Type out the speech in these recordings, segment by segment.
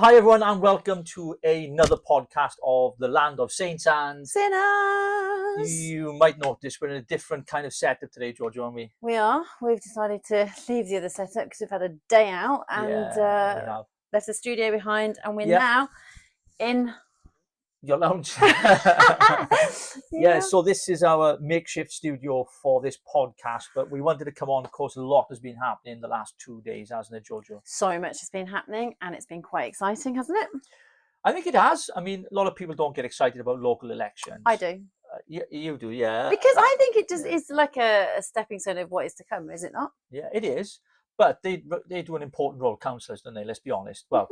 Hi everyone and welcome to another podcast of the Land of Saints and Sinners. You might notice we're in a different kind of setup today, Jojo, aren't we? We are. We've decided to leave the other setup because we've had a day out and We have. left the studio behind, and we're Yep. now in Your lounge. Yeah. So this is our makeshift studio for this podcast, but we wanted to come on. Of course, a lot has been happening in the last 2 days, hasn't it, Jojo? So much has been happening and it's been quite exciting, hasn't it? I think it has. I mean, a lot of people don't get excited about local elections. I do. You do, yeah. Because I think it just is like a stepping stone of what is to come, is it not? Yeah, it is. But they do an important role, councillors, don't they? Let's be honest. Well,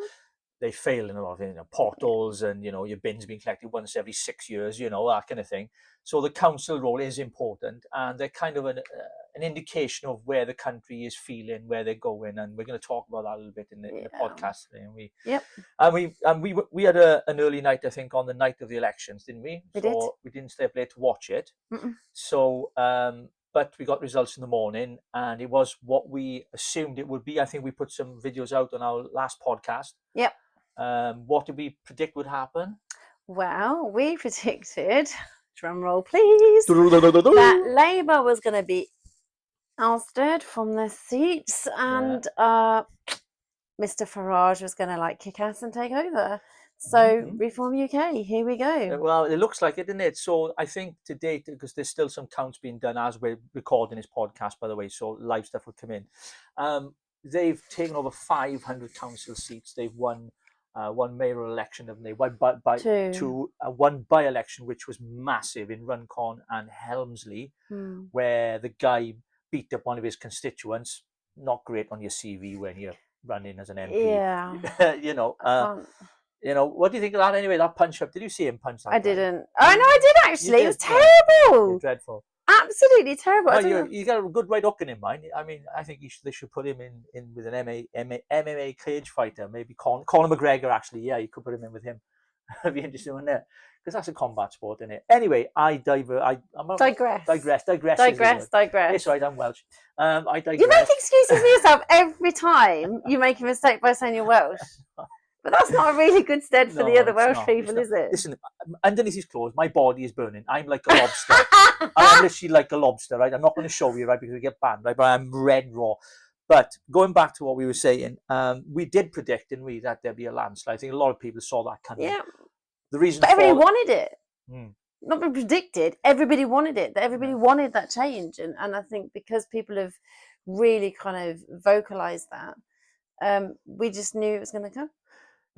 they fail in a lot of portals and, your bins being collected once every 6 years, that kind of thing. So the council role is important, and they're kind of an indication of where the country is feeling, where they're going, and we're going to talk about that a little bit in the podcast today. And we had an early night, I think, on the night of the elections, didn't we? We did. We didn't stay up late to watch it. So but we got results in the morning, and it was what we assumed it would be. I think we put some videos out on our last podcast. Yep. What did we predict would happen? Well, we predicted, drum roll please, that Labour was going to be ousted from their seats, and Mr. Farage was going to kick ass and take over. So Reform UK, here we go. Well, it looks like it, doesn't it? So I think to date, because there's still some counts being done as we're recording this podcast, by the way, so live stuff will come in. They've taken over 500 council seats. They've won one mayoral election, haven't they? One by-election, which was massive in Runcorn and Helmsley, where the guy beat up one of his constituents. Not great on your CV when you're running as an MP. Yeah. What do you think of that anyway? That punch up. Did you see him punch that? I didn't. Oh no, I did actually. It was terrible. Dreadful. Absolutely terrible. Well, you got a good right hooking in mind. I mean, I think they should put him in with an MMA cage fighter. Maybe Conor McGregor, actually. Yeah, you could put him in with him. That'd be interesting, wouldn't it? Because that's a combat sport, isn't it? Anyway, I digress. It's right, I'm Welsh. I digress. You make excuses for yourself every time you make a mistake by saying you're Welsh. But that's not a really good stead for the other Welsh people, is it? Listen, underneath his clothes, my body is burning. I'm like a lobster. I'm literally like a lobster, right? I'm not going to show you, right, because we get banned, right? But I'm red raw. But going back to what we were saying, we did predict, didn't we, that there'd be a landslide. I think a lot of people saw that coming. Yeah. The reason, but everybody wanted it. Not been predicted. Everybody wanted it. Everybody wanted that change, and I think because people have really kind of vocalized that, we just knew it was going to come.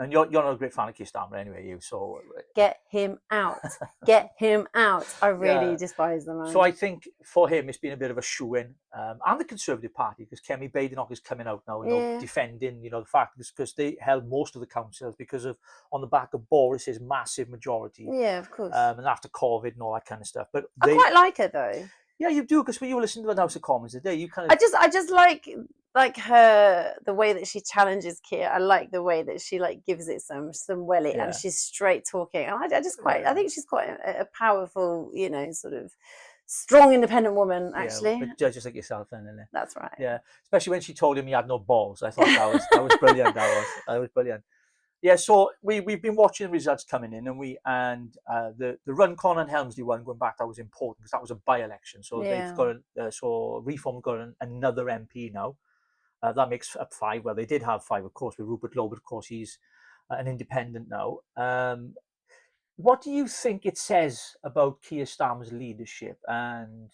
And you're not a great fan of Keir Starmer anyway, so get him out. Get him out. I really despise the man. So I think for him it's been a bit of a shoe-in, and the Conservative Party, because Kemi Badenoch is coming out now, defending the fact because they held most of the councils because of on the back of Boris's massive majority. Yeah, of course. And after COVID and all that kind of stuff. But I quite like her though. Yeah, you do, because when you were listening to the House of Commons today, you kind of. I just like her, the way that she challenges Kier. I like the way that she gives it some welly, and she's straight talking. And I just quite, I think she's quite a powerful, sort of strong, independent woman. Actually, but judges like yourself, then, isn't it? That's right. Yeah, especially when she told him he had no balls. I thought that was brilliant. That was brilliant. Yeah, so we've been watching the results coming in, and the Runcorn and Helmsley one going back, that was important because that was a by-election. So they've got so Reform got another MP now. That makes up 5. Well, they did have 5, of course, with Rupert Lowe, but of course he's an independent now. What do you think it says about Keir Starmer's leadership and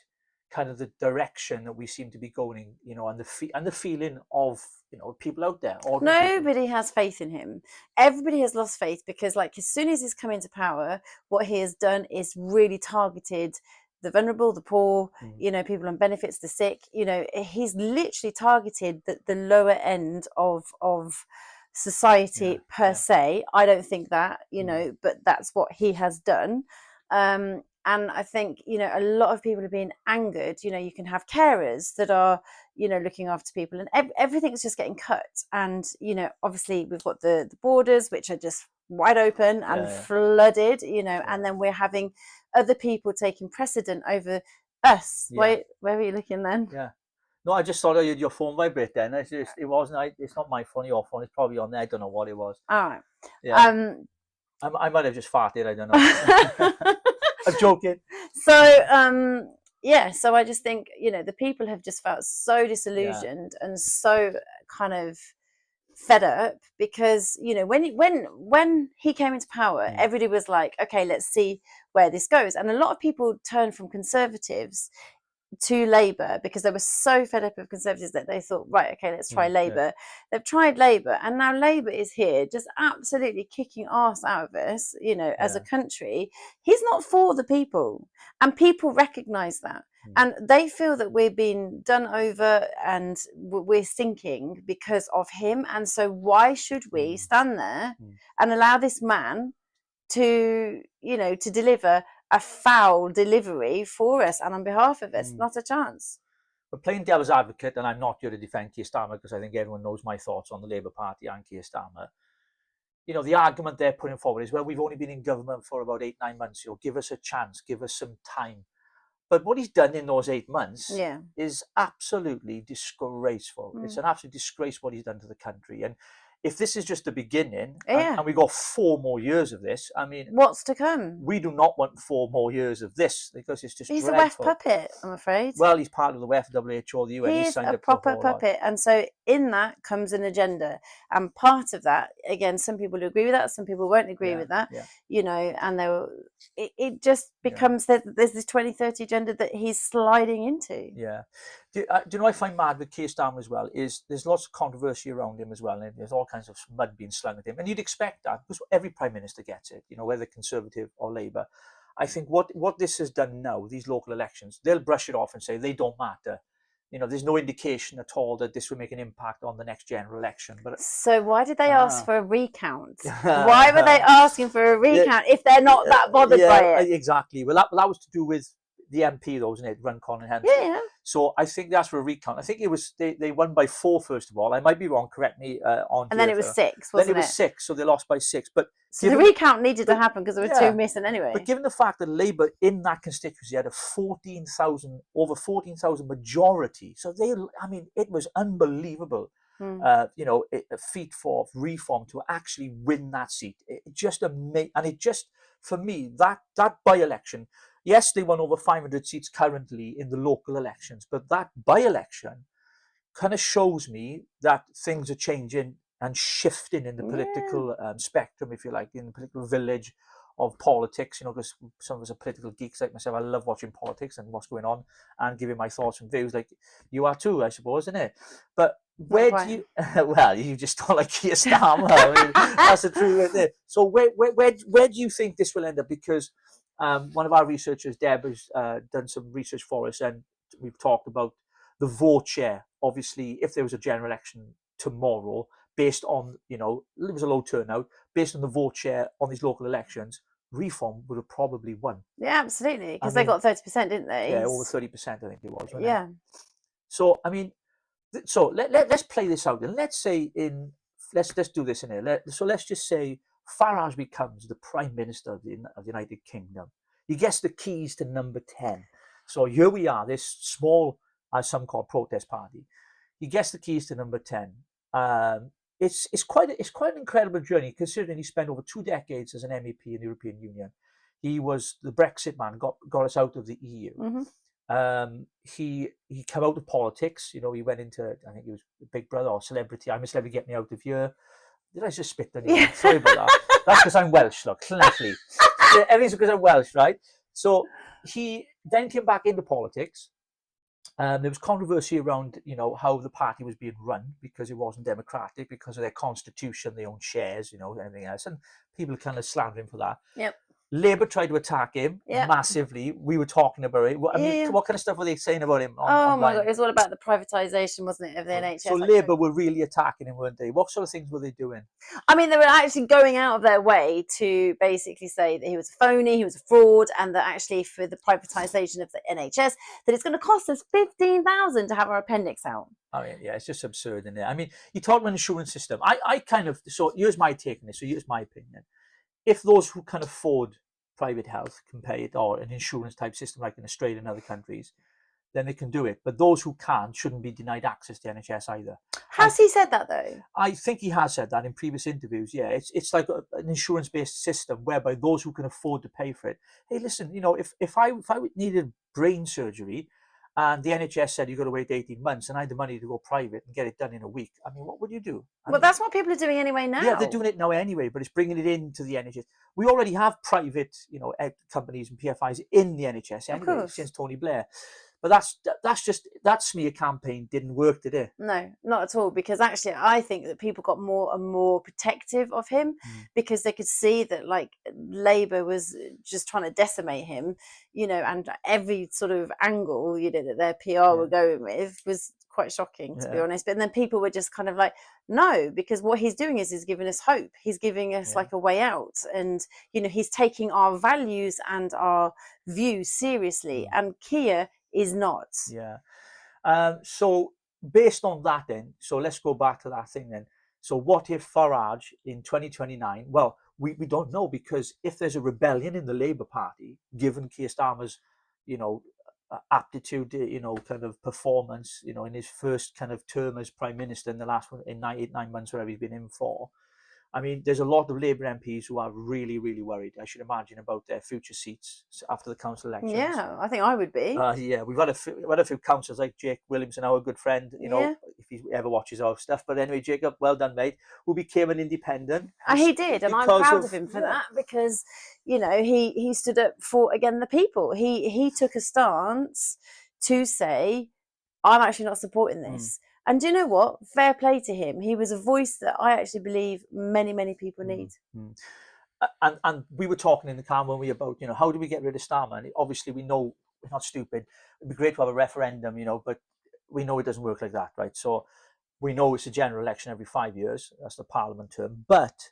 kind of the direction that we seem to be going, and the feeling of people out there? Nobody has faith in him. Everybody has lost faith because, as soon as he's come into power, what he has done is really targeted the vulnerable, the poor, people on benefits, the sick. He's literally targeted the lower end of society per se. I don't think that, but that's what he has done. And I think, a lot of people are being angered. You can have carers that are, looking after people, and everything's just getting cut. And, obviously we've got the borders, which are just wide open and flooded, and then we're having other people taking precedent over us. Wait, where were you looking then? Yeah. No, I just thought I heard your phone vibrate then. It wasn't. It's not my phone. Your phone. It's probably on there. I don't know what it was. All right. Yeah. I might have just farted. I don't know. I'm joking. So yeah, so I just think, you know, the people have just felt so disillusioned and so kind of fed up because, you know, when he came into power, everybody was like, okay, let's see where this goes. And a lot of people turned from Conservatives to Labour because they were so fed up of Conservatives that they thought, right, okay, let's try Labour. They've tried Labour, and now Labour is here just absolutely kicking arse out of us, you know, as a country. He's not for the people, and people recognise that. And they feel that we're being done over and we're sinking because of him. And so why should we stand there and allow this man to, you know, to deliver a foul delivery for us and on behalf of us? Not a chance. But playing devil's advocate, and I'm not here to defend Keir Starmer because I think everyone knows my thoughts on the Labour Party and Keir Starmer. You know, the argument they're putting forward is, well, we've only been in government for about 8-9 months. You know, give us a chance, give us some time. But what he's done in those 8 months is absolutely disgraceful. It's an absolute disgrace what he's done to the country. And if this is just the beginning, and we got 4 more years of this, I mean, what's to come? We do not want 4 more years of this because it's just he's dreadful. A WEF puppet, I'm afraid. Well, he's part of the WEF, WHO, the UN. He's a proper puppet, and so in that comes an agenda, and part of that, again, some people agree with that, some people won't agree with that, you know, and it just becomes that there's this 2030 agenda that he's sliding into. Do you know, I find mad with Keir Starmer as well is there's lots of controversy around him as well, and there's all kinds of mud being slung at him, and you'd expect that because every Prime Minister gets it, you know, whether Conservative or Labour. I think what this has done now, these local elections, they'll brush it off and say they don't matter. You know, there's no indication at all that this will make an impact on the next general election. But so why did they ask for a recount? Why were they asking for a recount if they're not that bothered by it? Exactly. Well, that was to do with the MP, though, wasn't it? Runcorn and Hempstead. Yeah. So I think that's for a recount. I think it was they won by 4 first of all. I might be wrong. Correct me on. And then it was 6. Wasn't then it was 6, so they lost by 6. But so the recount needed to happen because there were 2 missing anyway. But given the fact that Labour in that constituency had a over 14,000 majority, so it was unbelievable. You know, a feat for Reform to actually win that seat. It just amazing, and it just, for me, that by-election. Yes, they won over 500 seats currently in the local elections, but that by-election kind of shows me that things are changing and shifting in the political spectrum, if you like, in the political village of politics, you know, because some of us are political geeks like myself. I love watching politics and what's going on and giving my thoughts and views, like you are too, I suppose, isn't it? But where do you, well, you just don't like Keir Starmer. I mean, that's the truth right there. So where do you think this will end up? Because one of our researchers, Deb, has done some research for us, and we've talked about the vote share. Obviously, if there was a general election tomorrow, based on, you know, it was a low turnout, based on the vote share on these local elections, Reform would have probably won. Yeah, absolutely, because they got 30%, didn't they? Yeah, over 30%, I think it was. Yeah. So I mean, so let's play this out, and let's say let's do this in here. So let's just say Farage becomes the Prime Minister of the United Kingdom. He gets the keys to number 10. So here we are, this small, as some call, protest party. He gets the keys to number 10. It's quite an incredible journey, considering he spent over 2 decades as an MEP in the European Union. He was the Brexit man, got us out of the EU. He came out of politics. You know, he went into, I think he was Big Brother or Celebrity. I'm a Celebrity, get me out of here. Did I just spit on you? Yeah. Sorry about that. That's because I'm Welsh, look, clearly. Everything's because I'm Welsh, right? So he then came back into politics. There was controversy around, you know, how the party was being run because it wasn't democratic, because of their constitution, they own shares, you know, and everything else. And people kind of slammed him for that. Yep. Labour tried to attack him massively. We were talking about it. I mean, what kind of stuff were they saying about him? Oh my God, it was all about the privatisation, wasn't it, of the NHS? So Labour were really attacking him, weren't they? What sort of things were they doing? I mean, they were actually going out of their way to basically say that he was a phony, he was a fraud, and that actually for the privatisation of the NHS, that it's going to cost us $15,000 to have our appendix out. I mean, yeah, it's just absurd, isn't it? I mean, you talk about an insurance system. I kind of, so here's my take on this, so here's my opinion. If those who can afford private health can pay it, or an insurance type system like in Australia and other countries, then they can do it. But those who can't shouldn't be denied access to NHS either. Has he said that though? I think he has said that in previous interviews. Yeah, it's like an insurance-based system whereby those who can afford to pay for it. Hey, listen, if I needed brain surgery, and the NHS said you've got to wait 18 months, and I had the money to go private and get it done in a week, I mean, what would you do? Well, that's what people are doing anyway now. Yeah, they're doing it now anyway, but it's bringing it into the NHS. We already have private, companies and PFIs in the NHS anyway since Tony Blair. But that smear campaign didn't work, did it? No, not at all. Because actually, I think that people got more and more protective of him because they could see that like Labour was just trying to decimate him, and every sort of angle, that their PR were going with was quite shocking, to be honest. But then people were just kind of like, no, because what he's doing is he's giving us hope. He's giving us like a way out, and he's taking our values and our views seriously. And Kier is not. Yeah. So based on that then, so let's go back to that thing then. So what if Farage in 2029, well, we don't know, because if there's a rebellion in the Labour Party, given Keir Starmer's, aptitude, kind of performance, in his first kind of term as Prime Minister, in the last one, in 9 months, whatever he's been in for, I mean, there's a lot of Labour MPs who are really, really worried, I should imagine, about their future seats after the council elections. Yeah, I think I would be. Yeah, we've had a few councillors like Jake Williamson, our good friend, if he ever watches our stuff. But anyway, Jacob, well done, mate, who became an independent. And he did, and I'm proud of him for that, because, he stood up for, again, the people. He took a stance to say, I'm actually not supporting this. And do you know what? Fair play to him. He was a voice that I actually believe many, many people need. And we were talking in the car, weren't we, about, how do we get rid of Starmer? And obviously we know we're not stupid. It'd be great to have a referendum, but we know it doesn't work like that, right? So we know it's a general election every 5 years. That's the Parliament term. But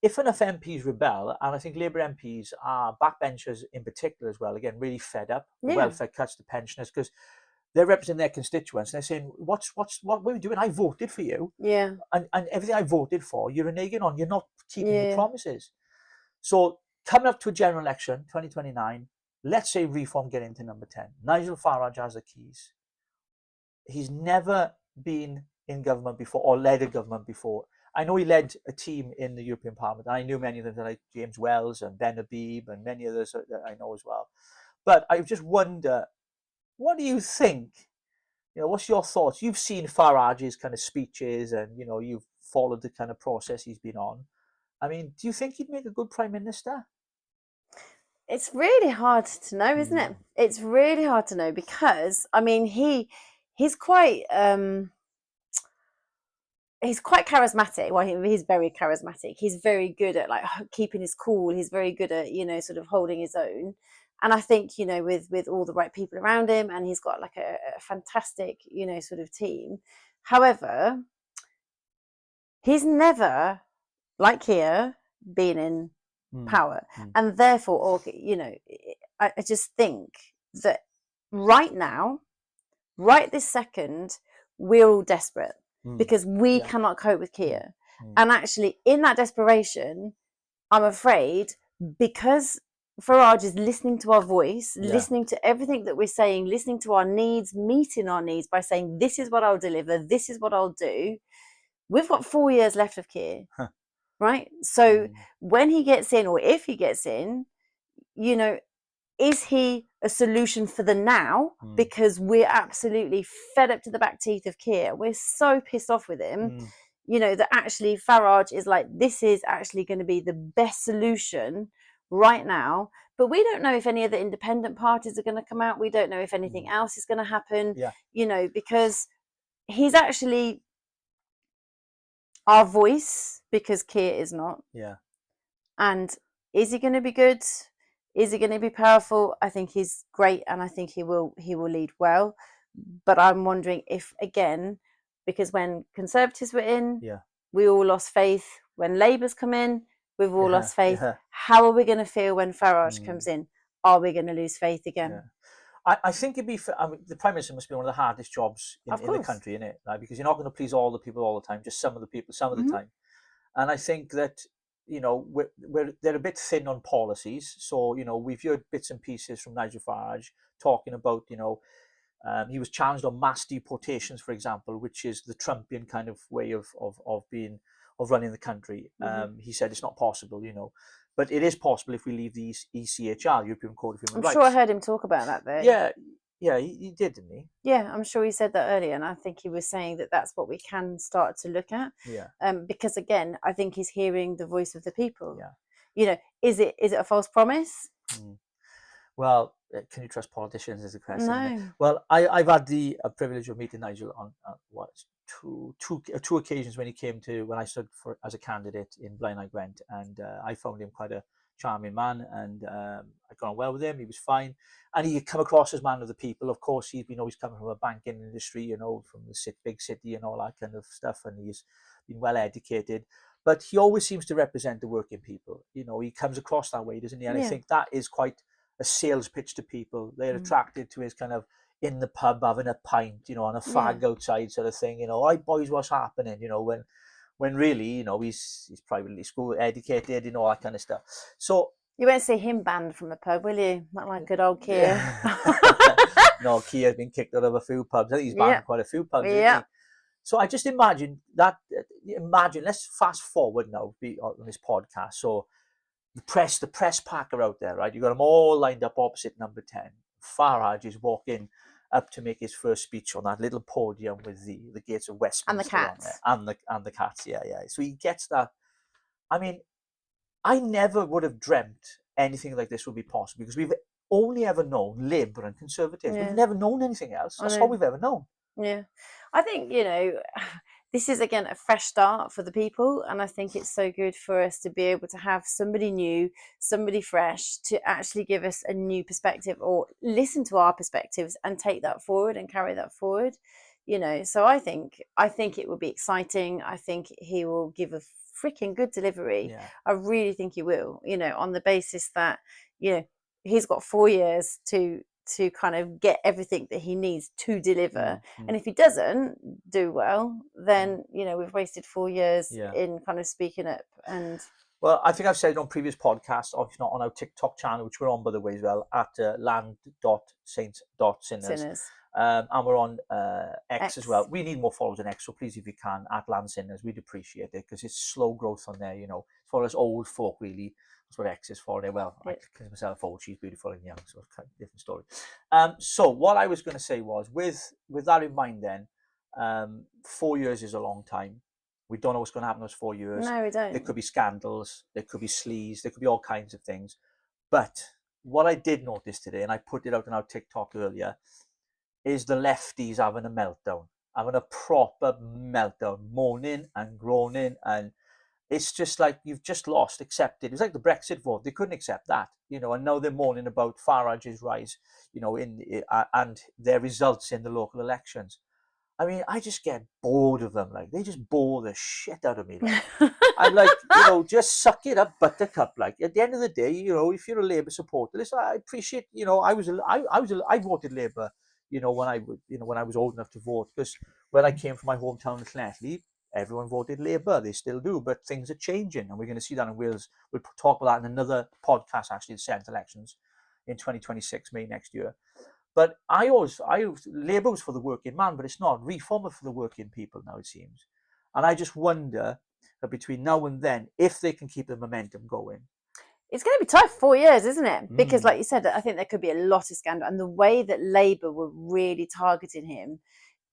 if enough MPs rebel, and I think Labour MPs are backbenchers in particular as well, again, really fed up, the welfare cuts, the pensioners, because they're representing their constituents, and they're saying, what were you doing? I voted for you. Yeah. And everything I voted for, you're reneging on. You're not keeping your promises. So coming up to a general election, 2029, let's say Reform get into number 10. Nigel Farage has the keys. He's never been in government before or led a government before. I know he led a team in the European Parliament. I knew many of them, like James Wells and Ben Habib and many others that I know as well. But I just wonder, what do you think? What's your thoughts? You've seen Farage's kind of speeches, and you've followed the kind of process he's been on. I mean, do you think he'd make a good Prime Minister? It's really hard to know, isn't it? It's really hard to know, because I mean, he's quite charismatic. Well, he's very charismatic. He's very good at like keeping his cool. He's very good at sort of holding his own. And I think, with all the right people around him, and he's got like a fantastic, sort of team. However, he's never, like Kier, been in power. And therefore, I just think that right now, right this second, we're all desperate because we cannot cope with Kier. And actually, in that desperation, I'm afraid, because Farage is listening to our voice, listening to everything that we're saying, listening to our needs, meeting our needs by saying, this is what I'll deliver, this is what I'll do. We've got 4 years left of Kier, right? So when he gets in, or if he gets in, is he a solution for the now? Because we're absolutely fed up to the back teeth of Kier. We're so pissed off with him, that actually Farage is like, this is actually going to be the best solution right now. But we don't know if any of the independent parties are going to come out. We don't know if anything else is going to happen, because he's actually our voice, because Kier is not. And is he going to be good? Is he going to be powerful? I think he's great, and I think he will lead well. But I'm wondering if, again, because when Conservatives were in, we all lost faith. When Labour's come in, we've all lost faith. How are we going to feel when Farage comes in? Are we going to lose faith again? I think it'd be. The Prime Minister must be one of the hardest jobs in the country, isn't it? Like, because you're not going to please all the people all the time, just some of the people some of the time. And I think that they're a bit thin on policies. So we've heard bits and pieces from Nigel Farage talking about He was challenged on mass deportations, for example, which is the Trumpian kind of way of running the country. He said it's not possible, but it is possible if we leave the ECHR, European Court of Human Rights. I'm sure I heard him talk about that though. Yeah, he did, didn't he? Yeah, I'm sure he said that earlier, and I think he was saying that that's what we can start to look at. Yeah. Because again, I think he's hearing the voice of the people. Yeah. Is it a false promise? Well, can you trust politicians is a question. No. Well, I've had the privilege of meeting Nigel on two occasions when he came when I stood as a candidate in Blaenau Gwent, and I found him quite a charming man, and I got on well with him. He was fine, and he had come across as man of the people. Of course, he's been always coming from a banking industry, from the big city and all that kind of stuff, and he's been well educated. But he always seems to represent the working people. He comes across that way, doesn't he? And I think that is quite a sales pitch to people. They're attracted to his kind of in the pub having a pint, on a fag outside sort of thing. All right, boys, what's happening? When really, he's privately school educated, all that kind of stuff. So you won't see him banned from a pub, will you? Not like good old Kier. No, Kier has been kicked out of a few pubs. I think he's banned quite a few pubs. Yeah. So I just imagine that. Let's fast forward now on this podcast. So the press pack are out there, right? You've got them all lined up opposite number 10. Farage is walking up to make his first speech on that little podium with the gates of Westminster and the cats on there. And the cats, yeah. So he gets that. I mean, I never would have dreamt anything like this would be possible, because we've only ever known Labour and Conservatives. We've never known anything else. That's all we've ever known. Yeah, I think this is again a fresh start for the people, and I think it's so good for us to be able to have somebody new, somebody fresh, to actually give us a new perspective, or listen to our perspectives and take that forward and carry that forward. So I think it will be exciting. I think he will give a freaking good delivery. I really think he will, on the basis that he's got 4 years to kind of get everything that he needs to deliver. And if he doesn't do well, then we've wasted 4 years in kind of speaking up. And well, I think I've said it on previous podcasts, obviously not on our TikTok channel, which we're on, by the way, as well, at land.saints.sinners. And we're on X as well. We need more followers on X, so please, if you can, at Land Sinners, we'd appreciate it, because it's slow growth on there. For us old folk, really. That's what X is for. Well, I consider myself old. She's beautiful and young, so it's kind of a different story. So what I was going to say was, with that in mind, then 4 years is a long time. We don't know what's going to happen those 4 years. No, we don't. There could be scandals. There could be sleaze. There could be all kinds of things. But what I did notice today, and I put it out on our TikTok earlier, is the lefties having a meltdown, having a proper meltdown, moaning and groaning, and it's just like, you've just lost, accept it. It was like the Brexit vote. They couldn't accept that, and now they're moaning about Farage's rise, and their results in the local elections. I mean, I just get bored of them. Like, they just bore the shit out of me. Like, I'm like, just suck it up, buttercup. Like, at the end of the day, if you're a Labour supporter, listen, I appreciate, I voted Labour, when I was old enough to vote, because when I came from my hometown of Llanelli, everyone voted Labour. They still do, but things are changing, and we're going to see that in Wales. We'll talk about that in another podcast, actually, the Senate elections in 2026, May next year. But Labour was for the working man, but it's not. Reform are for the working people now, it seems. And I just wonder that between now and then, if they can keep the momentum going. It's going to be tough 4 years, isn't it? Because like you said, I think there could be a lot of scandal. And the way that Labour were really targeting him,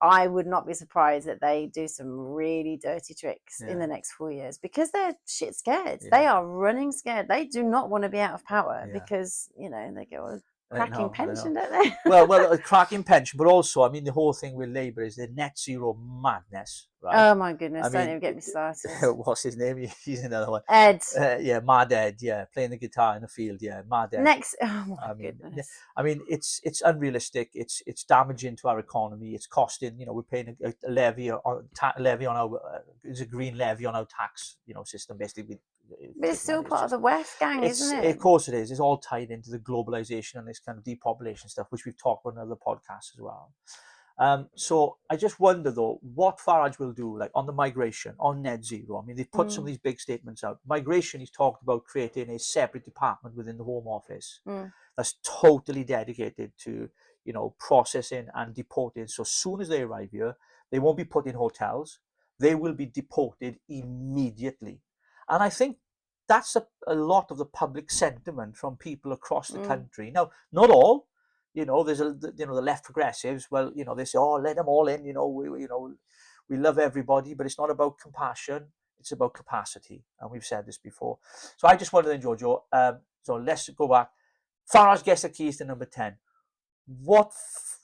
I would not be surprised that they do some really dirty tricks in the next 4 years, because they're shit scared. They are running scared. They do not want to be out of power because, they go cracking pension, don't they? well, a cracking pension, but also, I mean, the whole thing with Labour is the net zero madness, right? Oh my goodness, don't even get me started. What's his name? He's another one. Ed. Mad Ed, playing the guitar in the field, Mad Ed. Oh my goodness. I mean, it's unrealistic. It's damaging to our economy. It's costing. We're paying a levy on our. It's a green levy on our tax, system, basically. But it's still part of the West gang, isn't it? Of course it is. It's all tied into the globalization and this kind of depopulation stuff, which we've talked about in other podcasts as well. So I just wonder, though, what Farage will do, like on the migration, on net zero. I mean, they've put some of these big statements out. Migration, he's talked about creating a separate department within the Home Office that's totally dedicated to, processing and deporting. So as soon as they arrive here, they won't be put in hotels. They will be deported immediately. And I think that's a lot of the public sentiment from people across the country. Now, not all, there's the left progressives. Well, they say, oh, let them all in. We love everybody, but it's not about compassion. It's about capacity, and we've said this before. So I just wondered then, Jojo. So let's go back. Farage gets the keys to number 10. What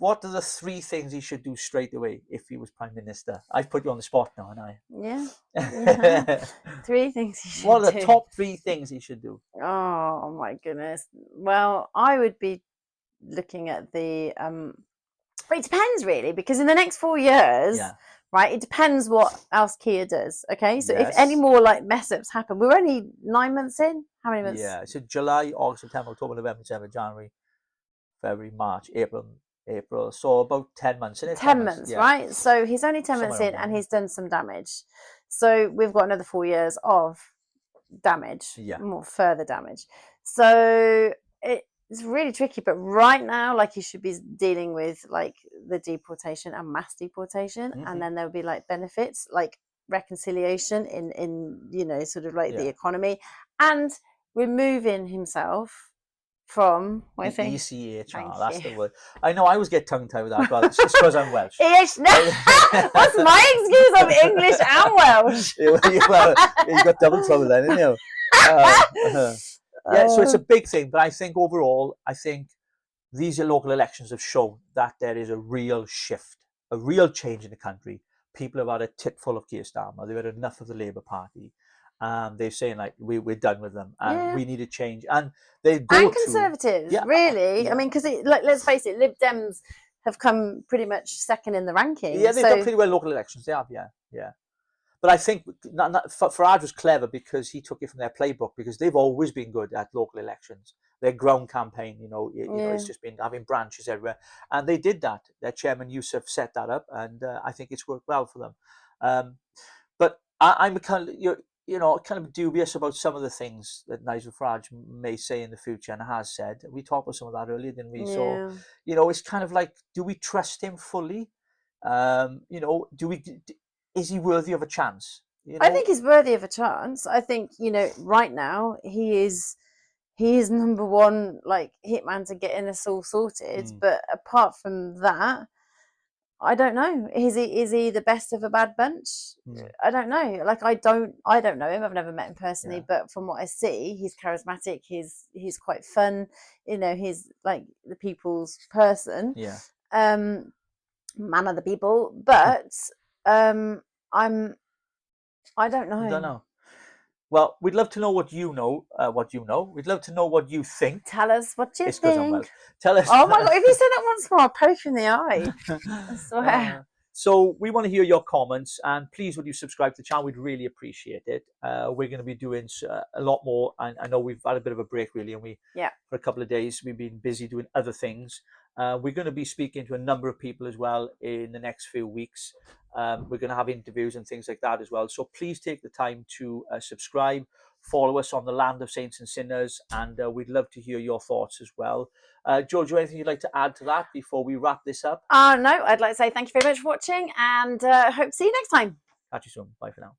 are the 3 things he should do straight away if he was Prime Minister? I've put you on the spot now, haven't I? Yeah. 3 things he should do. What are the top 3 things he should do? Oh my goodness. Well, I would be looking at the but it depends really, because in the next 4 years, right, it depends what else Kier does. Okay, so if any more like mess ups happen, we're only 9 months in. How many months? Yeah, so July, August, September, October, November, December, January, February, March, April. So about 10 months, isn't it? 10 months, right? So he's only 10 months in, and he's done some damage. So we've got another 4 years of damage, more further damage. So it's really tricky, but right now, like, he should be dealing with like the deportation and mass deportation, and then there'll be like benefits, like reconciliation in sort of like the economy, and removing himself from the ECHR. That's the word. I know I always get tongue tied with that, but it's because I'm Welsh. What's my excuse? I'm English and Welsh. You got double trouble then, didn't you? So it's a big thing, but I think overall, these local elections have shown that there is a real shift, a real change in the country. People have had a titful of Keir Starmer. They've had enough of the Labour Party. They're saying like we're done with them, and we need a change. And they go and Conservatives, really. I mean, because let's face it, Lib Dems have come pretty much second in the rankings. Yeah, they've done pretty well in local elections. They have, yeah. But I think Farage was clever because he took it from their playbook, because they've always been good at local elections. Their ground campaign, it's just been having branches everywhere, and they did that. Their chairman Yusuf set that up, and I think it's worked well for them. But I'm kind of dubious about some of the things that Nigel Farage may say in the future and has said. We talked about some of that earlier, didn't we? So, it's kind of like, do we trust him fully? Is he worthy of a chance? I think he's worthy of a chance. I think, right now he is number one, like, hitman to getting us all sorted. But apart from that, I don't know. Is he the best of a bad bunch? I don't know. Like, I don't know him. I've never met him personally, but from what I see, he's charismatic. He's quite fun. He's like the people's person. Yeah. Man of the people. But I don't know. I don't know. Well, we'd love to know what you know. We'd love to know what you think. Tell us what you think. Well. Tell us. Oh my God, if you say that once more, I'll poke you in the eye. I swear. So we want to hear your comments, and please, would you subscribe to the channel? We'd really appreciate it. We're going to be doing a lot more. I know we've had a bit of a break, really, and for a couple of days, we've been busy doing other things. We're going to be speaking to a number of people as well in the next few weeks. We're going to have interviews and things like that as well. So please take the time to subscribe, follow us on the Land of Saints and Sinners, and we'd love to hear your thoughts as well. Jojo, anything you'd like to add to that before we wrap this up? No, I'd like to say thank you very much for watching, and hope to see you next time. Catch you soon. Bye for now.